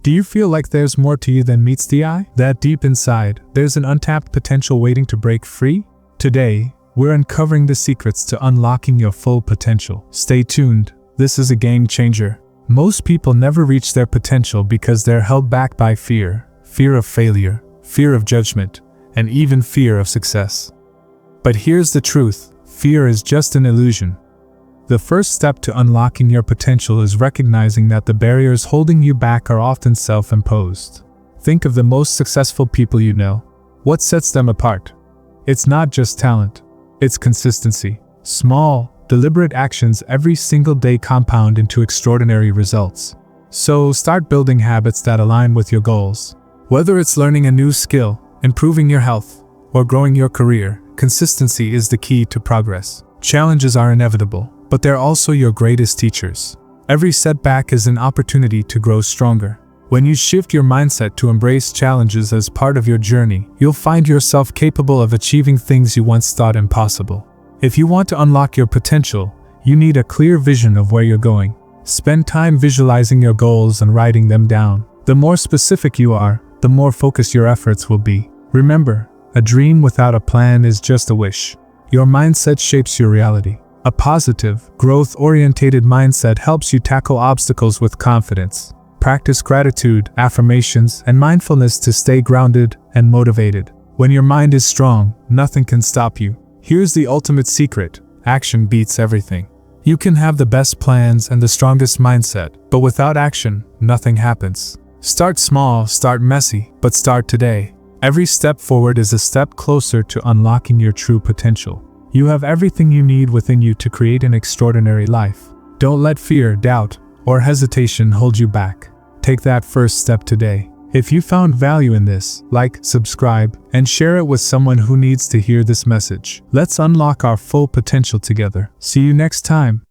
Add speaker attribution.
Speaker 1: Do you feel like there's more to you than meets the eye? That deep inside, there's an untapped potential waiting to break free? Today, we're uncovering the secrets to unlocking your full potential. Stay tuned, this is a game changer. Most people never reach their potential because they're held back by fear of failure, fear of judgment, and even fear of success. But here's the truth, fear is just an illusion. The first step to unlocking your potential is recognizing that the barriers holding you back are often self-imposed. Think of the most successful people you know. What sets them apart? It's not just talent, it's consistency. Small, deliberate actions every single day compound into extraordinary results. So start building habits that align with your goals. Whether it's learning a new skill, improving your health, or growing your career, consistency is the key to progress. Challenges are inevitable, but they're also your greatest teachers. Every setback is an opportunity to grow stronger. When you shift your mindset to embrace challenges as part of your journey, you'll find yourself capable of achieving things you once thought impossible. If you want to unlock your potential, you need a clear vision of where you're going. Spend time visualizing your goals and writing them down. The more specific you are, the more focused your efforts will be. Remember, a dream without a plan is just a wish. Your mindset shapes your reality. A positive, growth-oriented mindset helps you tackle obstacles with confidence. Practice gratitude, affirmations, and mindfulness to stay grounded and motivated. When your mind is strong, nothing can stop you. Here's the ultimate secret: action beats everything. You can have the best plans and the strongest mindset, but without action, nothing happens. Start small, start messy, but start today. Every step forward is a step closer to unlocking your true potential. You have everything you need within you to create an extraordinary life. Don't let fear, doubt, or hesitation hold you back. Take that first step today. If you found value in this, like, subscribe, and share it with someone who needs to hear this message. Let's unlock our full potential together. See you next time.